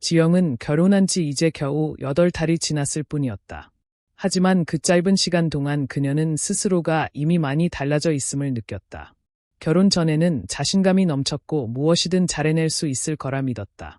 지영은 결혼한 지 이제 겨우 8달이 지났을 뿐이었다. 하지만 그 짧은 시간 동안 그녀는 스스로가 이미 많이 달라져 있음을 느꼈다. 결혼 전에는 자신감이 넘쳤고 무엇이든 잘해낼 수 있을 거라 믿었다.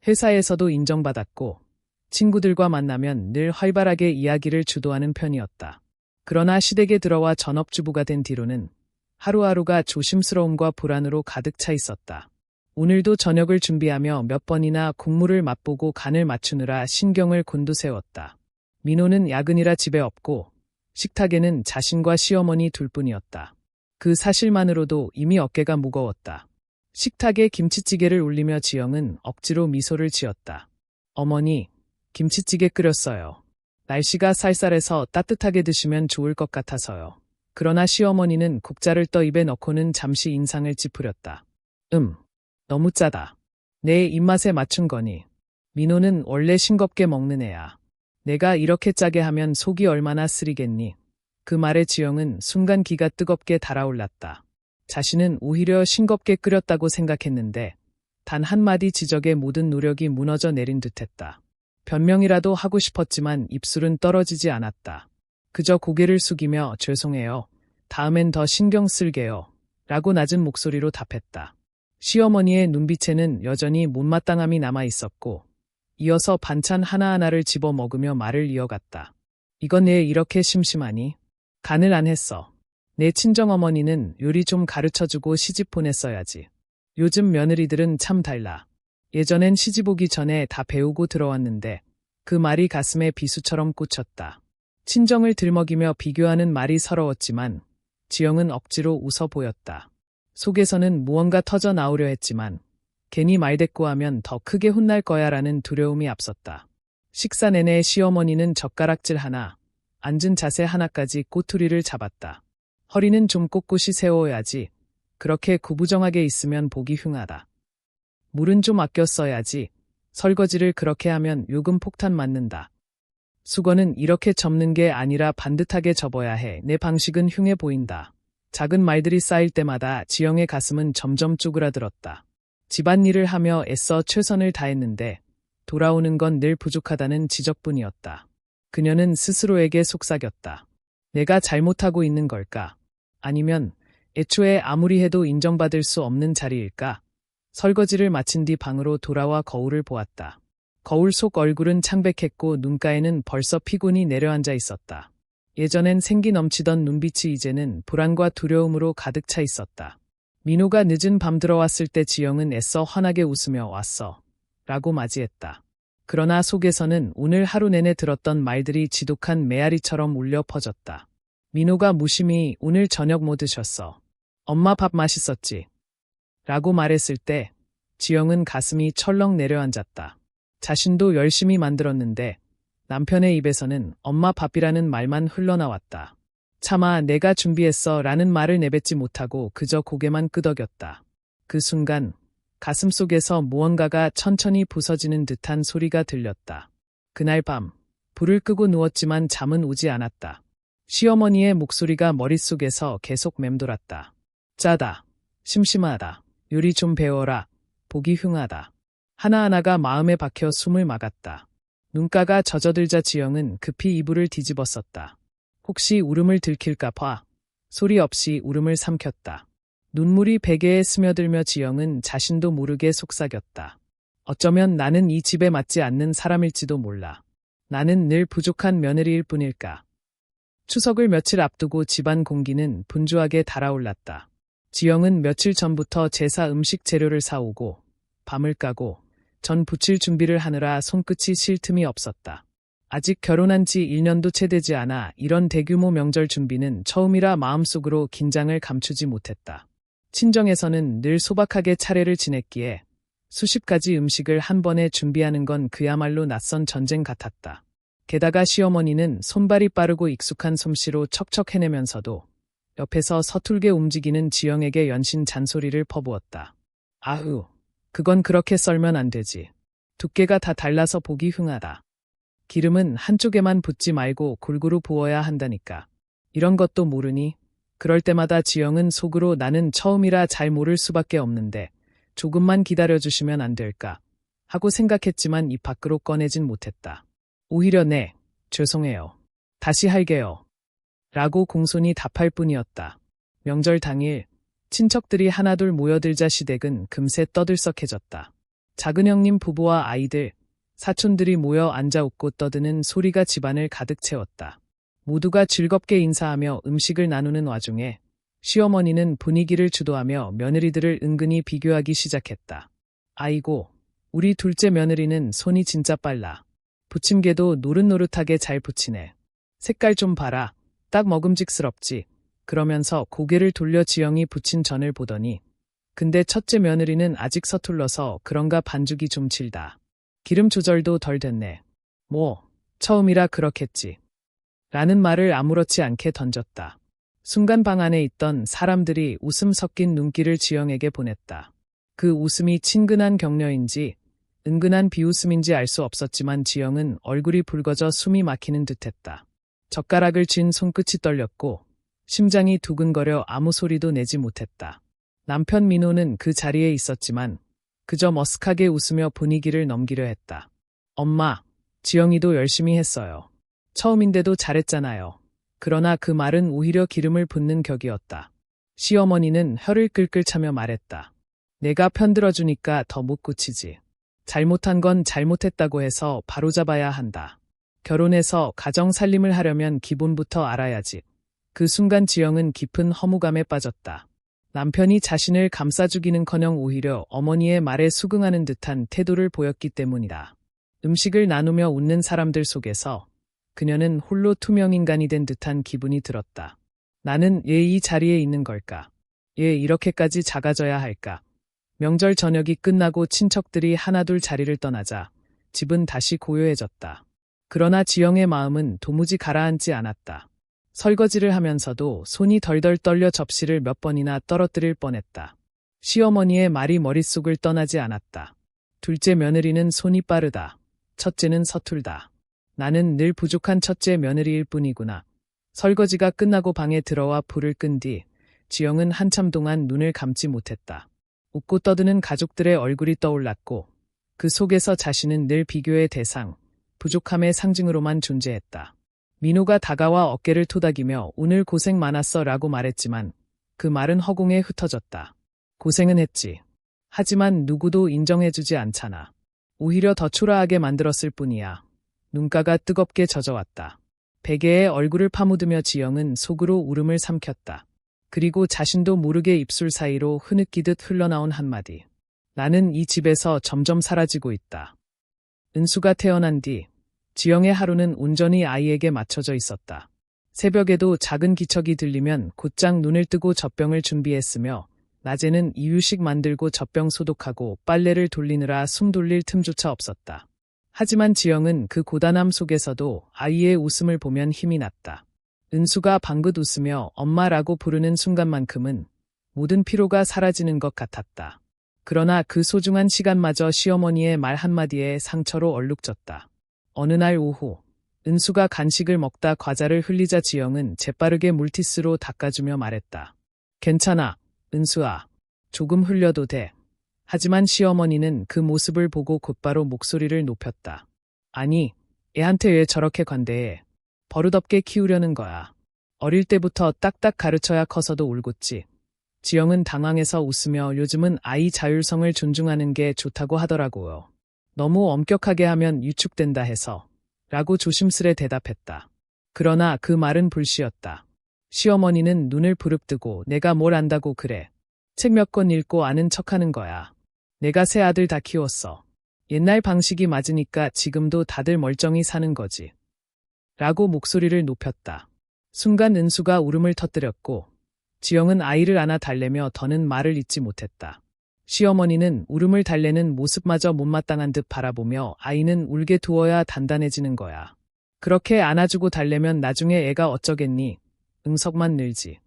회사에서도 인정받았고 친구들과 만나면 늘 활발하게 이야기를 주도하는 편이었다. 그러나 시댁에 들어와 전업주부가 된 뒤로는 하루하루가 조심스러움과 불안으로 가득 차 있었다. 오늘도 저녁을 준비하며 몇 번이나 국물을 맛보고 간을 맞추느라 신경을 곤두세웠다. 민호는 야근이라 집에 없고 식탁에는 자신과 시어머니 둘뿐이었다. 그 사실만으로도 이미 어깨가 무거웠다. 식탁에 김치찌개를 올리며 지영은 억지로 미소를 지었다. 어머니, 김치찌개 끓였어요. 날씨가 쌀쌀해서 따뜻하게 드시면 좋을 것 같아서요. 그러나 시어머니는 국자를 떠 입에 넣고는 잠시 인상을 찌푸렸다. 너무 짜다. 내 입맛에 맞춘 거니. 민호는 원래 싱겁게 먹는 애야. 내가 이렇게 짜게 하면 속이 얼마나 쓰리겠니? 그 말에 지영은 순간 기가 뜨겁게 달아올랐다. 자신은 오히려 싱겁게 끓였다고 생각했는데 단 한마디 지적에 모든 노력이 무너져 내린 듯했다. 변명이라도 하고 싶었지만 입술은 떨어지지 않았다. 그저 고개를 숙이며 죄송해요. 다음엔 더 신경 쓸게요. 라고 낮은 목소리로 답했다. 시어머니의 눈빛에는 여전히 못마땅함이 남아 있었고 이어서 반찬 하나하나를 집어 먹으며 말을 이어갔다. 이건 왜 이렇게 심심하니? 간을 안 했어. 내 친정어머니는 요리 좀 가르쳐주고 시집 보냈어야지. 요즘 며느리들은 참 달라. 예전엔 시집 오기 전에 다 배우고 들어왔는데 그 말이 가슴에 비수처럼 꽂혔다. 친정을 들먹이며 비교하는 말이 서러웠지만 지영은 억지로 웃어 보였다. 속에서는 무언가 터져 나오려 했지만 괜히 말대꾸하면 더 크게 혼날 거야라는 두려움이 앞섰다. 식사 내내 시어머니는 젓가락질 하나, 앉은 자세 하나까지 꼬투리를 잡았다. 허리는 좀 꼿꼿이 세워야지. 그렇게 구부정하게 있으면 보기 흉하다. 물은 좀 아껴 써야지. 설거지를 그렇게 하면 요금 폭탄 맞는다. 수건은 이렇게 접는 게 아니라 반듯하게 접어야 해. 내 방식은 흉해 보인다. 작은 말들이 쌓일 때마다 지영의 가슴은 점점 쪼그라들었다. 집안일을 하며 애써 최선을 다했는데 돌아오는 건 늘 부족하다는 지적뿐이었다. 그녀는 스스로에게 속삭였다. 내가 잘못하고 있는 걸까? 아니면 애초에 아무리 해도 인정받을 수 없는 자리일까? 설거지를 마친 뒤 방으로 돌아와 거울을 보았다. 거울 속 얼굴은 창백했고 눈가에는 벌써 피곤이 내려앉아 있었다. 예전엔 생기 넘치던 눈빛이 이제는 불안과 두려움으로 가득 차 있었다. 민호가 늦은 밤 들어왔을 때 지영은 애써 환하게 웃으며 왔어. 라고 맞이했다. 그러나 속에서는 오늘 하루 내내 들었던 말들이 지독한 메아리처럼 울려 퍼졌다. 민호가 무심히 오늘 저녁 뭐 드셨어? 엄마 밥 맛있었지? 라고 말했을 때 지영은 가슴이 철렁 내려앉았다. 자신도 열심히 만들었는데 남편의 입에서는 엄마 밥이라는 말만 흘러나왔다. 차마 내가 준비했어 라는 말을 내뱉지 못하고 그저 고개만 끄덕였다. 그 순간 가슴 속에서 무언가가 천천히 부서지는 듯한 소리가 들렸다. 그날 밤 불을 끄고 누웠지만 잠은 오지 않았다. 시어머니의 목소리가 머릿속에서 계속 맴돌았다. 짜다. 심심하다. 요리 좀 배워라. 보기 흉하다. 하나하나가 마음에 박혀 숨을 막았다. 눈가가 젖어들자 지영은 급히 이불을 뒤집었었다. 혹시 울음을 들킬까 봐 소리 없이 울음을 삼켰다. 눈물이 베개에 스며들며 지영은 자신도 모르게 속삭였다. 어쩌면 나는 이 집에 맞지 않는 사람일지도 몰라. 나는 늘 부족한 며느리일 뿐일까. 추석을 며칠 앞두고 집안 공기는 분주하게 달아올랐다. 지영은 며칠 전부터 제사 음식 재료를 사오고 밤을 까고 전 부칠 준비를 하느라 손끝이 쉴 틈이 없었다. 아직 결혼한 지 1년도 채 되지 않아 이런 대규모 명절 준비는 처음이라 마음속으로 긴장을 감추지 못했다. 친정에서는 늘 소박하게 차례를 지냈기에 수십 가지 음식을 한 번에 준비하는 건 그야말로 낯선 전쟁 같았다. 게다가 시어머니는 손발이 빠르고 익숙한 솜씨로 척척 해내면서도 옆에서 서툴게 움직이는 지영에게 연신 잔소리를 퍼부었다. 아흐, 그건 그렇게 썰면 안 되지. 두께가 다 달라서 보기 흉하다. 기름은 한쪽에만 붓지 말고 골고루 부어야 한다니까. 이런 것도 모르니? 그럴 때마다 지영은 속으로 나는 처음이라 잘 모를 수밖에 없는데 조금만 기다려주시면 안 될까 하고 생각했지만 입 밖으로 꺼내진 못했다. 오히려 네, 죄송해요. 다시 할게요. 라고 공손히 답할 뿐이었다. 명절 당일 친척들이 하나둘 모여들자 시댁은 금세 떠들썩해졌다. 작은 형님 부부와 아이들, 사촌들이 모여 앉아 웃고 떠드는 소리가 집안을 가득 채웠다. 모두가 즐겁게 인사하며 음식을 나누는 와중에 시어머니는 분위기를 주도하며 며느리들을 은근히 비교하기 시작했다. 아이고, 우리 둘째 며느리는 손이 진짜 빨라. 부침개도 노릇노릇하게 잘 부치네. 색깔 좀 봐라. 딱 먹음직스럽지. 그러면서 고개를 돌려 지영이 부친 전을 보더니 근데 첫째 며느리는 아직 서툴러서 그런가 반죽이 좀 질다. 기름 조절도 덜 됐네. 뭐, 처음이라 그렇겠지. 라는 말을 아무렇지 않게 던졌다. 순간 방 안에 있던 사람들이 웃음 섞인 눈길을 지영에게 보냈다. 그 웃음이 친근한 격려인지 은근한 비웃음인지 알 수 없었지만 지영은 얼굴이 붉어져 숨이 막히는 듯했다. 젓가락을 쥔 손끝이 떨렸고 심장이 두근거려 아무 소리도 내지 못했다. 남편 민호는 그 자리에 있었지만 그저 머쓱하게 웃으며 분위기를 넘기려 했다. 엄마, 지영이도 열심히 했어요. 처음인데도 잘했잖아요. 그러나 그 말은 오히려 기름을 붓는 격이었다. 시어머니는 혀를 끌끌 차며 말했다. 내가 편들어주니까 더 못 고치지. 잘못한 건 잘못했다고 해서 바로잡아야 한다. 결혼해서 가정 살림을 하려면 기본부터 알아야지. 그 순간 지영은 깊은 허무감에 빠졌다. 남편이 자신을 감싸주기는커녕 오히려 어머니의 말에 수긍하는 듯한 태도를 보였기 때문이다. 음식을 나누며 웃는 사람들 속에서 그녀는 홀로 투명인간이 된 듯한 기분이 들었다. 나는 왜 이 자리에 있는 걸까? 왜 이렇게까지 작아져야 할까? 명절 저녁이 끝나고 친척들이 하나둘 자리를 떠나자 집은 다시 고요해졌다. 그러나 지영의 마음은 도무지 가라앉지 않았다. 설거지를 하면서도 손이 덜덜 떨려 접시를 몇 번이나 떨어뜨릴 뻔했다. 시어머니의 말이 머릿속을 떠나지 않았다. 둘째 며느리는 손이 빠르다. 첫째는 서툴다. 나는 늘 부족한 첫째 며느리일 뿐이구나. 설거지가 끝나고 방에 들어와 불을 끈 뒤 지영은 한참 동안 눈을 감지 못했다. 웃고 떠드는 가족들의 얼굴이 떠올랐고 그 속에서 자신은 늘 비교의 대상, 부족함의 상징으로만 존재했다. 민호가 다가와 어깨를 토닥이며 오늘 고생 많았어 라고 말했지만 그 말은 허공에 흩어졌다. 고생은 했지. 하지만 누구도 인정해주지 않잖아. 오히려 더 초라하게 만들었을 뿐이야. 눈가가 뜨겁게 젖어왔다. 베개에 얼굴을 파묻으며 지영은 속으로 울음을 삼켰다. 그리고 자신도 모르게 입술 사이로 흐느끼듯 흘러나온 한마디. 나는 이 집에서 점점 사라지고 있다. 은수가 태어난 뒤 지영의 하루는 온전히 아이에게 맞춰져 있었다. 새벽에도 작은 기척이 들리면 곧장 눈을 뜨고 젖병을 준비했으며 낮에는 이유식 만들고 젖병 소독하고 빨래를 돌리느라 숨 돌릴 틈조차 없었다. 하지만 지영은 그 고단함 속에서도 아이의 웃음을 보면 힘이 났다. 은수가 방긋 웃으며 엄마라고 부르는 순간만큼은 모든 피로가 사라지는 것 같았다. 그러나 그 소중한 시간마저 시어머니의 말 한마디에 상처로 얼룩졌다. 어느 날 오후 은수가 간식을 먹다 과자를 흘리자 지영은 재빠르게 물티스로 닦아주며 말했다. 괜찮아, 은수아. 조금 흘려도 돼. 하지만 시어머니는 그 모습을 보고 곧바로 목소리를 높였다. 아니, 애한테 왜 저렇게 관대해. 버릇없게 키우려는 거야. 어릴 때부터 딱딱 가르쳐야 커서도 올곧지. 지영은 당황해서 웃으며 요즘은 아이 자율성을 존중하는 게 좋다고 하더라고요. 너무 엄격하게 하면 위축된다 해서 라고 조심스레 대답했다. 그러나 그 말은 불씨였다. 시어머니는 눈을 부릅뜨고 내가 뭘 안다고 그래. 책 몇 권 읽고 아는 척하는 거야. 내가 새 아들 다 키웠어. 옛날 방식이 맞으니까 지금도 다들 멀쩡히 사는 거지. 라고 목소리를 높였다. 순간 은수가 울음을 터뜨렸고 지영은 아이를 안아 달래며 더는 말을 잇지 못했다. 시어머니는 울음을 달래는 모습마저 못마땅한 듯 바라보며 아이는 울게 두어야 단단해지는 거야. 그렇게 안아주고 달래면 나중에 애가 어쩌겠니? 응석만 늘지.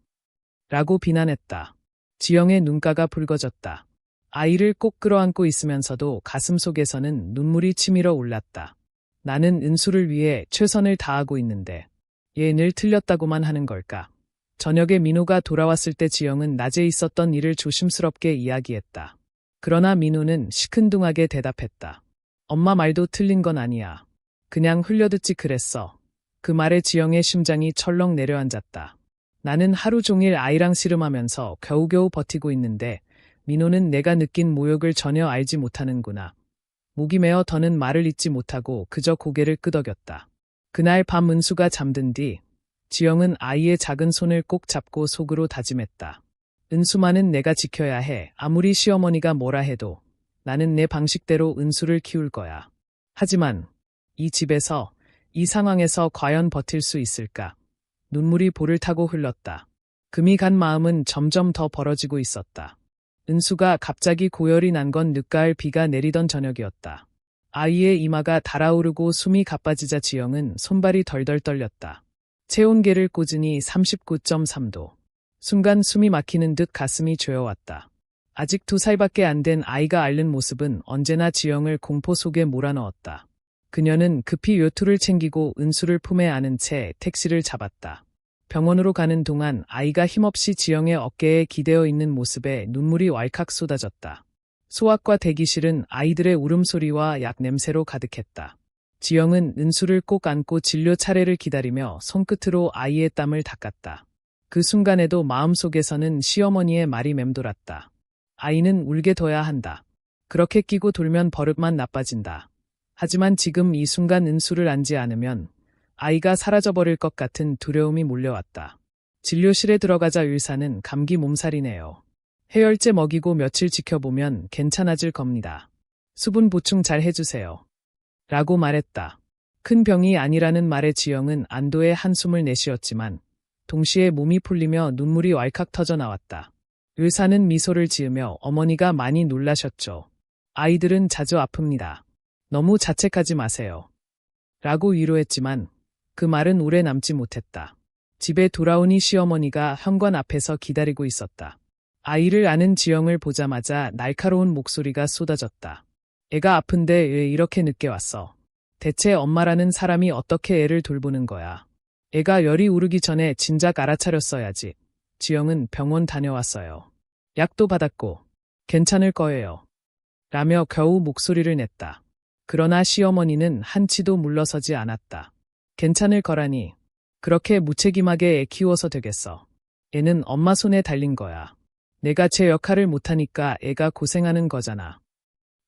라고 비난했다. 지영의 눈가가 붉어졌다. 아이를 꼭 끌어안고 있으면서도 가슴속에서는 눈물이 치밀어 올랐다. 나는 은수를 위해 최선을 다하고 있는데 얘 늘 틀렸다고만 하는 걸까? 저녁에 민호가 돌아왔을 때 지영은 낮에 있었던 일을 조심스럽게 이야기했다. 그러나 민호는 시큰둥하게 대답했다. 엄마 말도 틀린 건 아니야. 그냥 흘려듣지 그랬어. 그 말에 지영의 심장이 철렁 내려앉았다. 나는 하루 종일 아이랑 씨름하면서 겨우겨우 버티고 있는데 민호는 내가 느낀 모욕을 전혀 알지 못하는구나. 목이 메어 더는 말을 잇지 못하고 그저 고개를 끄덕였다. 그날 밤 은수가 잠든 뒤 지영은 아이의 작은 손을 꼭 잡고 속으로 다짐했다. 은수만은 내가 지켜야 해. 아무리 시어머니가 뭐라 해도 나는 내 방식대로 은수를 키울 거야. 하지만 이 집에서, 이 상황에서 과연 버틸 수 있을까? 눈물이 볼을 타고 흘렀다. 금이 간 마음은 점점 더 벌어지고 있었다. 은수가 갑자기 고열이 난 건 늦가을 비가 내리던 저녁이었다. 아이의 이마가 달아오르고 숨이 가빠지자 지영은 손발이 덜덜 떨렸다. 체온계를 꽂으니 39.3도. 순간 숨이 막히는 듯 가슴이 조여왔다. 아직 2살밖에 안 된 아이가 앓는 모습은 언제나 지영을 공포 속에 몰아넣었다. 그녀는 급히 요투를 챙기고 은수를 품에 안은 채 택시를 잡았다. 병원으로 가는 동안 아이가 힘없이 지영의 어깨에 기대어 있는 모습에 눈물이 왈칵 쏟아졌다. 소아과 대기실은 아이들의 울음소리와 약 냄새로 가득했다. 지영은 은수를 꼭 안고 진료 차례를 기다리며 손끝으로 아이의 땀을 닦았다. 그 순간에도 마음속에서는 시어머니의 말이 맴돌았다. 아이는 울게 둬야 한다. 그렇게 끼고 돌면 버릇만 나빠진다. 하지만 지금 이 순간 은수를 안지 않으면 아이가 사라져버릴 것 같은 두려움이 몰려왔다. 진료실에 들어가자 의사는 감기 몸살이네요. 해열제 먹이고 며칠 지켜보면 괜찮아질 겁니다. 수분 보충 잘 해주세요. 라고 말했다. 큰 병이 아니라는 말에 지영은 안도의 한숨을 내쉬었지만 동시에 몸이 풀리며 눈물이 왈칵 터져 나왔다. 의사는 미소를 지으며 어머니가 많이 놀라셨죠. 아이들은 자주 아픕니다. 너무 자책하지 마세요. 라고 위로했지만 그 말은 오래 남지 못했다. 집에 돌아오니 시어머니가 현관 앞에서 기다리고 있었다. 아이를 안은 지영을 보자마자 날카로운 목소리가 쏟아졌다. 애가 아픈데 왜 이렇게 늦게 왔어? 대체 엄마라는 사람이 어떻게 애를 돌보는 거야? 애가 열이 오르기 전에 진작 알아차렸어야지. 지영은 병원 다녀왔어요. 약도 받았고 괜찮을 거예요. 라며 겨우 목소리를 냈다. 그러나 시어머니는 한치도 물러서지 않았다. 괜찮을 거라니. 그렇게 무책임하게 애 키워서 되겠어. 애는 엄마 손에 달린 거야. 내가 제 역할을 못하니까 애가 고생하는 거잖아.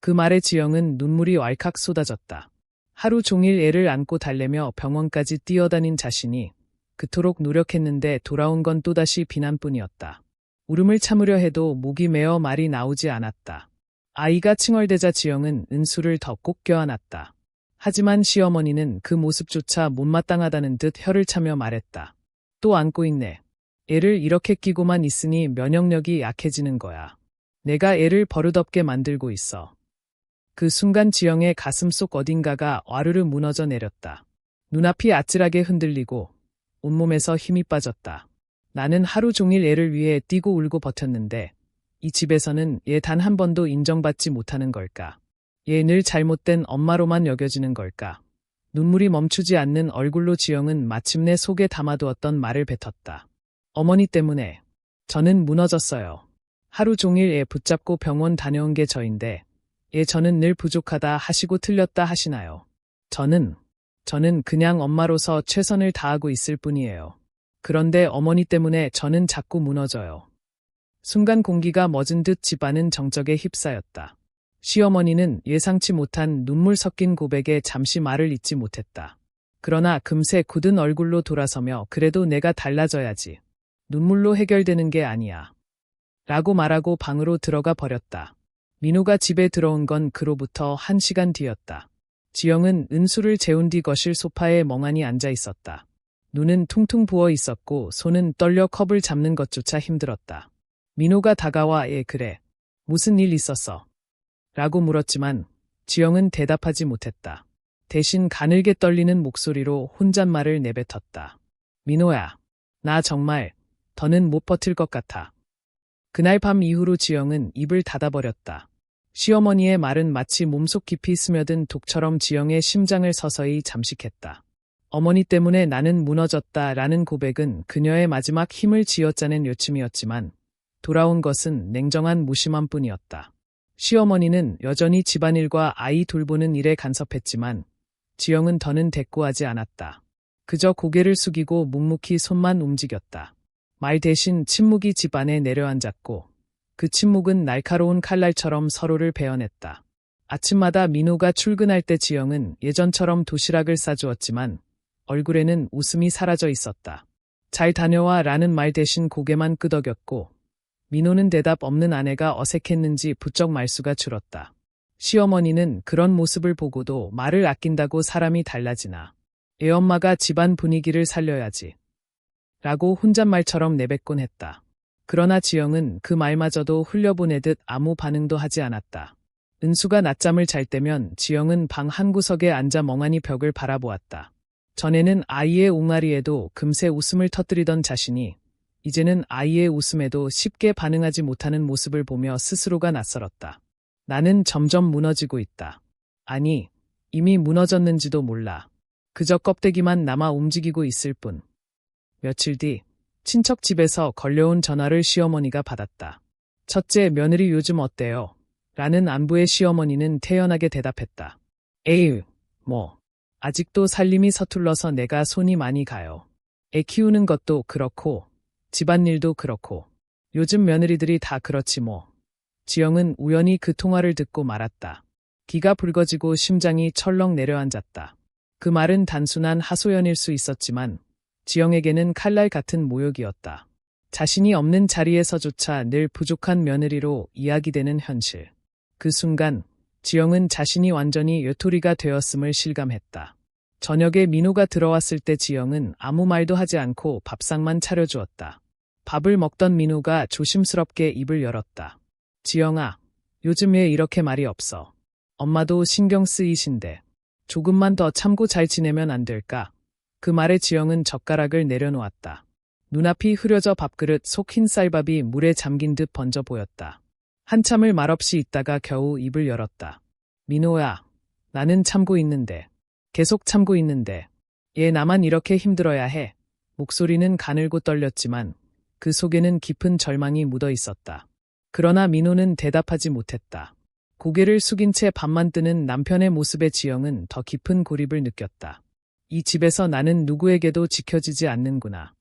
그 말에 지영은 눈물이 왈칵 쏟아졌다. 하루 종일 애를 안고 달래며 병원까지 뛰어다닌 자신이 그토록 노력했는데 돌아온 건 또다시 비난뿐이었다. 울음을 참으려 해도 목이 메어 말이 나오지 않았다. 아이가 칭얼대자 지영은 은수를 더 꼭 껴안았다. 하지만 시어머니는 그 모습조차 못마땅하다는 듯 혀를 차며 말했다. 또 안고 있네. 애를 이렇게 끼고만 있으니 면역력이 약해지는 거야. 내가 애를 버릇없게 만들고 있어. 그 순간 지영의 가슴속 어딘가가 와르르 무너져 내렸다. 눈앞이 아찔하게 흔들리고 온몸에서 힘이 빠졌다. 나는 하루 종일 애를 위해 뛰고 울고 버텼는데 이 집에서는 얘 단 한 번도 인정받지 못하는 걸까? 얘 늘 잘못된 엄마로만 여겨지는 걸까? 눈물이 멈추지 않는 얼굴로 지영은 마침내 속에 담아두었던 말을 뱉었다. 어머니 때문에 저는 무너졌어요. 하루 종일 애 붙잡고 병원 다녀온 게 저인데 저는 늘 부족하다 하시고 틀렸다 하시나요? 저는 그냥 엄마로서 최선을 다하고 있을 뿐이에요. 그런데 어머니 때문에 저는 자꾸 무너져요. 순간 공기가 멎은 듯 집안은 정적에 휩싸였다. 시어머니는 예상치 못한 눈물 섞인 고백에 잠시 말을 잇지 못했다. 그러나 금세 굳은 얼굴로 돌아서며 그래도 내가 달라져야지. 눈물로 해결되는 게 아니야. 라고 말하고 방으로 들어가 버렸다. 민호가 집에 들어온 건 그로부터 1시간 뒤였다. 지영은 은수를 재운 뒤 거실 소파에 멍하니 앉아 있었다. 눈은 퉁퉁 부어 있었고 손은 떨려 컵을 잡는 것조차 힘들었다. 민호가 다가와 그래. 무슨 일 있었어? 라고 물었지만 지영은 대답하지 못했다. 대신 가늘게 떨리는 목소리로 혼잣말을 내뱉었다. 민호야, 나 정말 더는 못 버틸 것 같아. 그날 밤 이후로 지영은 입을 닫아버렸다. 시어머니의 말은 마치 몸속 깊이 스며든 독처럼 지영의 심장을 서서히 잠식했다. 어머니 때문에 나는 무너졌다라는 고백은 그녀의 마지막 힘을 쥐어짜낸 요침이었지만 돌아온 것은 냉정한 무심함뿐이었다. 시어머니는 여전히 집안일과 아이 돌보는 일에 간섭했지만 지영은 더는 대꾸하지 않았다. 그저 고개를 숙이고 묵묵히 손만 움직였다. 말 대신 침묵이 집 안에 내려앉았고 그 침묵은 날카로운 칼날처럼 서로를 베어냈다. 아침마다 민호가 출근할 때 지영은 예전처럼 도시락을 싸주었지만 얼굴에는 웃음이 사라져 있었다. 잘 다녀와 라는 말 대신 고개만 끄덕였고 민호는 대답 없는 아내가 어색했는지 부쩍 말수가 줄었다. 시어머니는 그런 모습을 보고도 말을 아낀다고 사람이 달라지나. 애엄마가 집안 분위기를 살려야지. 라고 혼잣말처럼 내뱉곤 했다. 그러나 지영은 그 말마저도 흘려보내듯 아무 반응도 하지 않았다. 은수가 낮잠을 잘 때면 지영은 방 한구석에 앉아 멍하니 벽을 바라보았다. 전에는 아이의 옹알이에도 금세 웃음을 터뜨리던 자신이 이제는 아이의 웃음에도 쉽게 반응하지 못하는 모습을 보며 스스로가 낯설었다. 나는 점점 무너지고 있다. 아니, 이미 무너졌는지도 몰라. 그저 껍데기만 남아 움직이고 있을 뿐. 며칠 뒤 친척 집에서 걸려온 전화를 시어머니가 받았다. 첫째 며느리 요즘 어때요? 라는 안부에 시어머니는 태연하게 대답했다. 에휴, 뭐. 아직도 살림이 서툴러서 내가 손이 많이 가요. 애 키우는 것도 그렇고 집안일도 그렇고 요즘 며느리들이 다 그렇지 뭐. 지영은 우연히 그 통화를 듣고 말았다. 기가 붉어지고 심장이 철렁 내려앉았다. 그 말은 단순한 하소연일 수 있었지만 지영에게는 칼날 같은 모욕이었다. 자신이 없는 자리에서조차 늘 부족한 며느리로 이야기되는 현실. 그 순간 지영은 자신이 완전히 외톨이가 되었음을 실감했다. 저녁에 민호가 들어왔을 때 지영은 아무 말도 하지 않고 밥상만 차려주었다. 밥을 먹던 민호가 조심스럽게 입을 열었다. 지영아, 요즘 왜 이렇게 말이 없어? 엄마도 신경 쓰이신데 조금만 더 참고 잘 지내면 안 될까? 그 말에 지영은 젓가락을 내려놓았다. 눈앞이 흐려져 밥그릇 속 흰 쌀밥이 물에 잠긴 듯 번져 보였다. 한참을 말없이 있다가 겨우 입을 열었다. 민호야, 나는 참고 있는데. 계속 참고 있는데. 얘 나만 이렇게 힘들어야 해. 목소리는 가늘고 떨렸지만 그 속에는 깊은 절망이 묻어 있었다. 그러나 민호는 대답하지 못했다. 고개를 숙인 채 밥만 뜨는 남편의 모습에 지영은 더 깊은 고립을 느꼈다. 이 집에서 나는 누구에게도 지켜지지 않는구나.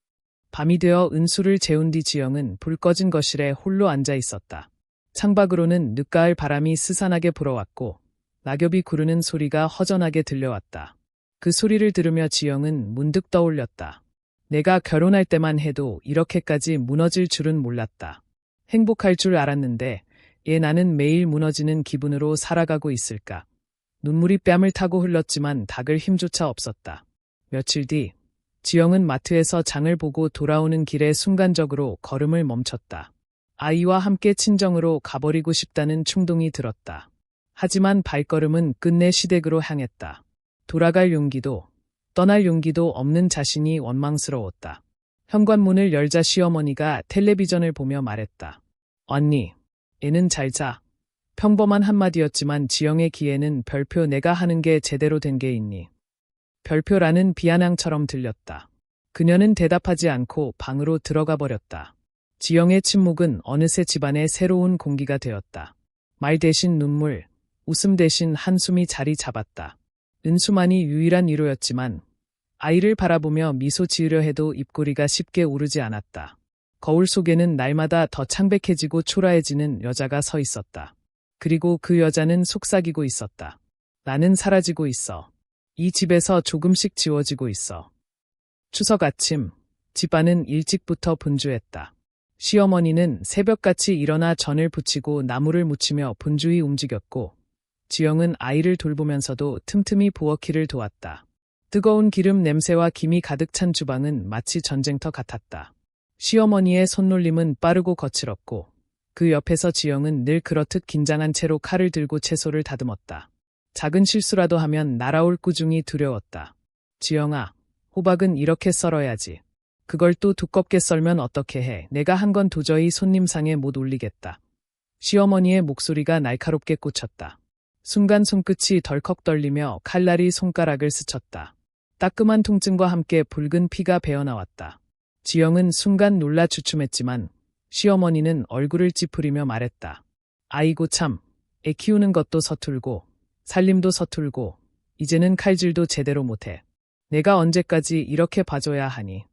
밤이 되어 은수를 재운 뒤 지영은 불 꺼진 거실에 홀로 앉아 있었다. 창밖으로는 늦가을 바람이 스산하게 불어왔고 낙엽이 구르는 소리가 허전하게 들려왔다. 그 소리를 들으며 지영은 문득 떠올렸다. 내가 결혼할 때만 해도 이렇게까지 무너질 줄은 몰랐다. 행복할 줄 알았는데 얘 나는 매일 무너지는 기분으로 살아가고 있을까. 눈물이 뺨을 타고 흘렀지만 닦을 힘조차 없었다. 며칠 뒤 지영은 마트에서 장을 보고 돌아오는 길에 순간적으로 걸음을 멈췄다. 아이와 함께 친정으로 가버리고 싶다는 충동이 들었다. 하지만 발걸음은 끝내 시댁으로 향했다. 돌아갈 용기도 떠날 용기도 없는 자신이 원망스러웠다. 현관문을 열자 시어머니가 텔레비전을 보며 말했다. 언니, 애는 잘 자. 평범한 한마디였지만 지영의 귀에는 별표 내가 하는 게 제대로 된 게 있니? 별표라는 비아냥처럼 들렸다. 그녀는 대답하지 않고 방으로 들어가 버렸다. 지영의 침묵은 어느새 집안의 새로운 공기가 되었다. 말 대신 눈물, 웃음 대신 한숨이 자리 잡았다. 은수만이 유일한 위로였지만 아이를 바라보며 미소 지으려 해도 입꼬리가 쉽게 오르지 않았다. 거울 속에는 날마다 더 창백해지고 초라해지는 여자가 서 있었다. 그리고 그 여자는 속삭이고 있었다. 나는 사라지고 있어. 이 집에서 조금씩 지워지고 있어. 추석 아침, 집안은 일찍부터 분주했다. 시어머니는 새벽같이 일어나 전을 부치고 나무를 묻히며 분주히 움직였고 지영은 아이를 돌보면서도 틈틈이 부엌일을 도왔다. 뜨거운 기름 냄새와 김이 가득 찬 주방은 마치 전쟁터 같았다. 시어머니의 손놀림은 빠르고 거칠었고 그 옆에서 지영은 늘 그렇듯 긴장한 채로 칼을 들고 채소를 다듬었다. 작은 실수라도 하면 날아올 꾸중이 두려웠다. 지영아, 호박은 이렇게 썰어야지. 그걸 또 두껍게 썰면 어떻게 해. 내가 한 건 도저히 손님상에 못 올리겠다. 시어머니의 목소리가 날카롭게 꽂혔다. 순간 손끝이 덜컥 떨리며 칼날이 손가락을 스쳤다. 따끔한 통증과 함께 붉은 피가 배어나왔다. 지영은 순간 놀라 주춤했지만 시어머니는 얼굴을 찌푸리며 말했다. 아이고 참, 애 키우는 것도 서툴고 살림도 서툴고 이제는 칼질도 제대로 못해. 내가 언제까지 이렇게 봐줘야 하니.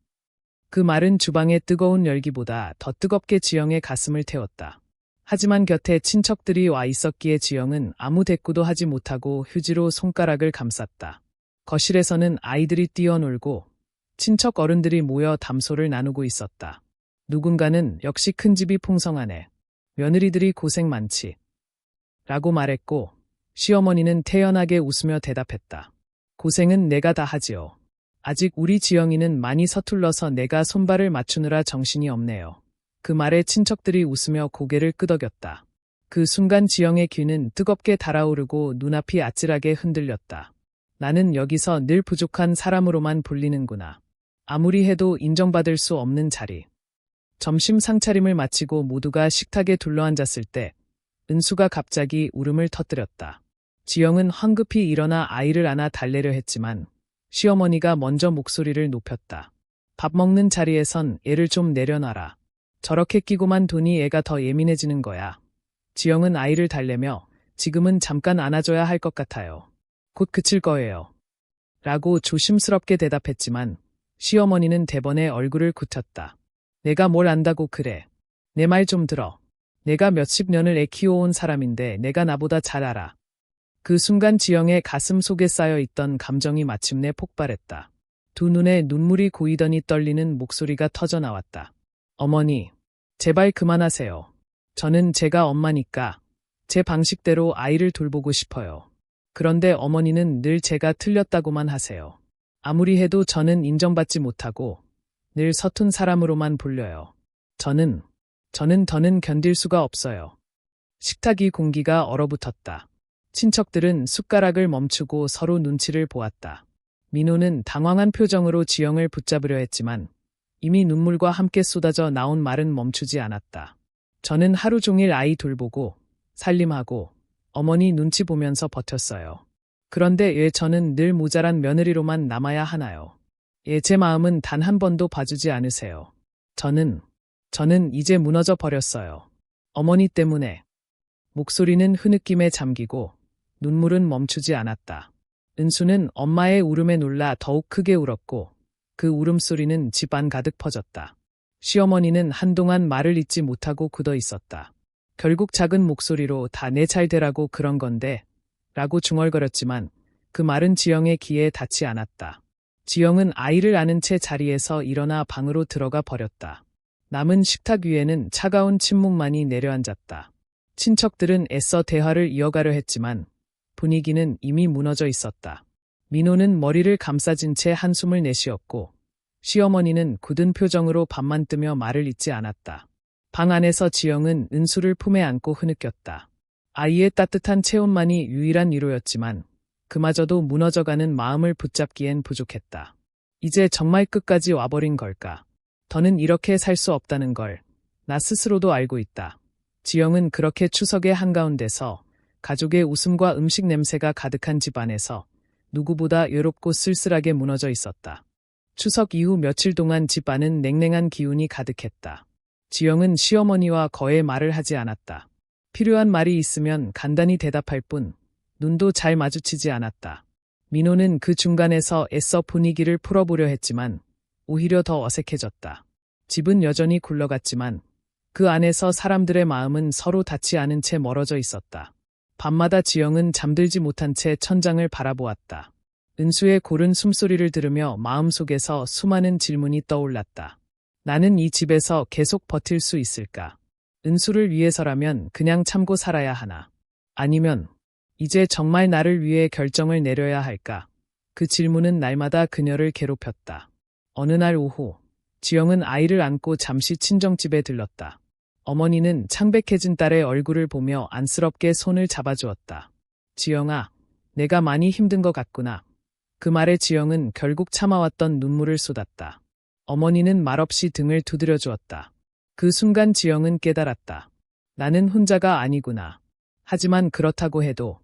그 말은 주방의 뜨거운 열기보다 더 뜨겁게 지영의 가슴을 태웠다. 하지만 곁에 친척들이 와 있었기에 지영은 아무 대꾸도 하지 못하고 휴지로 손가락을 감쌌다. 거실에서는 아이들이 뛰어놀고 친척 어른들이 모여 담소를 나누고 있었다. 누군가는 역시 큰 집이 풍성하네. 며느리들이 고생 많지. 라고 말했고 시어머니는 태연하게 웃으며 대답했다. 고생은 내가 다 하지요. 아직 우리 지영이는 많이 서툴러서 내가 손발을 맞추느라 정신이 없네요. 그 말에 친척들이 웃으며 고개를 끄덕였다. 그 순간 지영의 귀는 뜨겁게 달아오르고 눈앞이 아찔하게 흔들렸다. 나는 여기서 늘 부족한 사람으로만 불리는구나. 아무리 해도 인정받을 수 없는 자리. 점심 상차림을 마치고 모두가 식탁에 둘러앉았을 때 은수가 갑자기 울음을 터뜨렸다. 지영은 황급히 일어나 아이를 안아 달래려 했지만 시어머니가 먼저 목소리를 높였다. 밥 먹는 자리에선 애를 좀 내려놔라. 저렇게 끼고만 두니 애가 더 예민해지는 거야. 지영은 아이를 달래며 지금은 잠깐 안아줘야 할 것 같아요. 곧 그칠 거예요. 라고 조심스럽게 대답했지만 시어머니는 대번에 얼굴을 굳혔다. 내가 뭘 안다고 그래. 내 말 좀 들어. 내가 몇십 년을 애 키워온 사람인데 내가 나보다 잘 알아. 그 순간 지영의 가슴 속에 쌓여있던 감정이 마침내 폭발했다. 두 눈에 눈물이 고이더니 떨리는 목소리가 터져나왔다. 어머니, 제발 그만하세요. 저는 제가 엄마니까 제 방식대로 아이를 돌보고 싶어요. 그런데 어머니는 늘 제가 틀렸다고만 하세요. 아무리 해도 저는 인정받지 못하고 늘 서툰 사람으로만 불려요. 저는 더는 견딜 수가 없어요. 식탁이 공기가 얼어붙었다. 친척들은 숟가락을 멈추고 서로 눈치를 보았다. 민호는 당황한 표정으로 지영을 붙잡으려 했지만 이미 눈물과 함께 쏟아져 나온 말은 멈추지 않았다. 저는 하루 종일 아이 돌보고 살림하고 어머니 눈치 보면서 버텼어요. 그런데 왜 저는 늘 모자란 며느리로만 남아야 하나요? 제 마음은 단 한 번도 봐주지 않으세요. 저는 이제 무너져 버렸어요. 어머니 때문에. 목소리는 흐느낌에 잠기고 눈물은 멈추지 않았다. 은수는 엄마의 울음에 놀라 더욱 크게 울었고 그 울음소리는 집안 가득 퍼졌다. 시어머니는 한동안 말을 잇지 못하고 굳어 있었다. 결국 작은 목소리로 다 내 잘 되라고 그런 건데 라고 중얼거렸지만 그 말은 지영의 귀에 닿지 않았다. 지영은 아이를 안은 채 자리에서 일어나 방으로 들어가 버렸다. 남은 식탁 위에는 차가운 침묵만이 내려앉았다. 친척들은 애써 대화를 이어가려 했지만 분위기는 이미 무너져 있었다. 민호는 머리를 감싸진 채 한숨을 내쉬었고 시어머니는 굳은 표정으로 밥만 뜨며 말을 잇지 않았다. 방 안에서 지영은 은수를 품에 안고 흐느꼈다. 아이의 따뜻한 체온만이 유일한 위로였지만 그마저도 무너져가는 마음을 붙잡기엔 부족했다. 이제 정말 끝까지 와버린 걸까? 더는 이렇게 살 수 없다는 걸 나 스스로도 알고 있다. 지영은 그렇게 추석의 한가운데서 가족의 웃음과 음식 냄새가 가득한 집안에서 누구보다 외롭고 쓸쓸하게 무너져 있었다. 추석 이후 며칠 동안 집안은 냉랭한 기운이 가득했다. 지영은 시어머니와 거의 말을 하지 않았다. 필요한 말이 있으면 간단히 대답할 뿐 눈도 잘 마주치지 않았다. 민호는 그 중간에서 애써 분위기를 풀어보려 했지만 오히려 더 어색해졌다. 집은 여전히 굴러갔지만 그 안에서 사람들의 마음은 서로 닿지 않은 채 멀어져 있었다. 밤마다 지영은 잠들지 못한 채 천장을 바라보았다. 은수의 고른 숨소리를 들으며 마음속에서 수많은 질문이 떠올랐다. 나는 이 집에서 계속 버틸 수 있을까? 은수를 위해서라면 그냥 참고 살아야 하나? 아니면 이제 정말 나를 위해 결정을 내려야 할까? 그 질문은 날마다 그녀를 괴롭혔다. 어느 날 오후, 지영은 아이를 안고 잠시 친정집에 들렀다. 어머니는 창백해진 딸의 얼굴을 보며 안쓰럽게 손을 잡아주었다. 지영아, 내가 많이 힘든 것 같구나. 그 말에 지영은 결국 참아왔던 눈물을 쏟았다. 어머니는 말없이 등을 두드려 주었다. 그 순간 지영은 깨달았다. 나는 혼자가 아니구나. 하지만 그렇다고 해도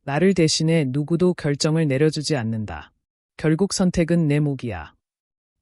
나를 대신해 누구도 결정을 내려주지 않는다. 결국 선택은 내 몫이야.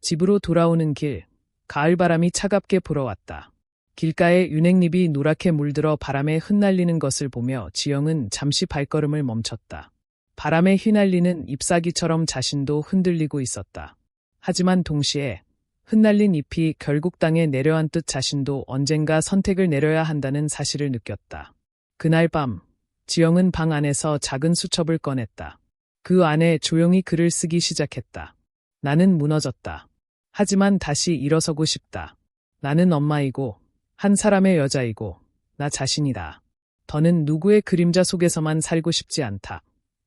집으로 돌아오는 길, 가을바람이 차갑게 불어왔다. 길가에 윤행잎이 노랗게 물들어 바람에 흩날리는 것을 보며 지영은 잠시 발걸음을 멈췄다. 바람에 휘날리는 잎사귀처럼 자신도 흔들리고 있었다. 하지만 동시에 흩날린 잎이 결국 땅에 내려앉듯 자신도 언젠가 선택을 내려야 한다는 사실을 느꼈다. 그날 밤, 지영은 방 안에서 작은 수첩을 꺼냈다. 그 안에 조용히 글을 쓰기 시작했다. 나는 무너졌다. 하지만 다시 일어서고 싶다. 나는 엄마이고, 한 사람의 여자이고, 나 자신이다. 더는 누구의 그림자 속에서만 살고 싶지 않다.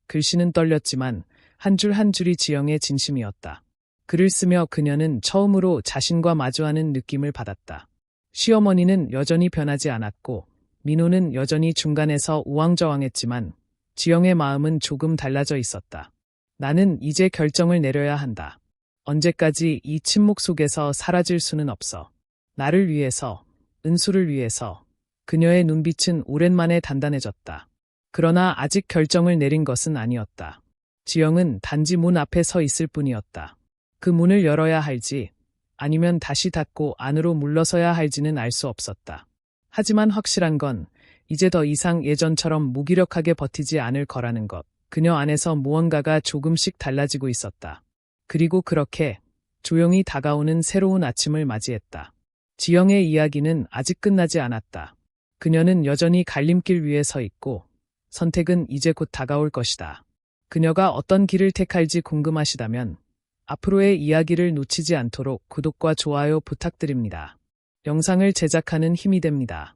글씨는 떨렸지만 한 줄 한 줄이 지영의 진심이었다. 글을 쓰며 그녀는 처음으로 자신과 마주하는 느낌을 받았다. 시어머니는 여전히 변하지 않았고 민호는 여전히 중간에서 우왕좌왕했지만 지영의 마음은 조금 달라져 있었다. 나는 이제 결정을 내려야 한다. 언제까지 이 침묵 속에서 사라질 수는 없어. 나를 위해서, 은수를 위해서. 그녀의 눈빛은 오랜만에 단단해졌다. 그러나 아직 결정을 내린 것은 아니었다. 지영은 단지 문 앞에 서 있을 뿐이었다. 그 문을 열어야 할지 아니면 다시 닫고 안으로 물러서야 할지는 알 수 없었다. 하지만 확실한 건 이제 더 이상 예전처럼 무기력하게 버티지 않을 거라는 것. 그녀 안에서 무언가가 조금씩 달라지고 있었다. 그리고 그렇게 조용히 다가오는 새로운 아침을 맞이했다. 지영의 이야기는 아직 끝나지 않았다. 그녀는 여전히 갈림길 위에 서 있고 선택은 이제 곧 다가올 것이다. 그녀가 어떤 길을 택할지 궁금하시다면 앞으로의 이야기를 놓치지 않도록 구독과 좋아요 부탁드립니다. 영상을 제작하는 힘이 됩니다.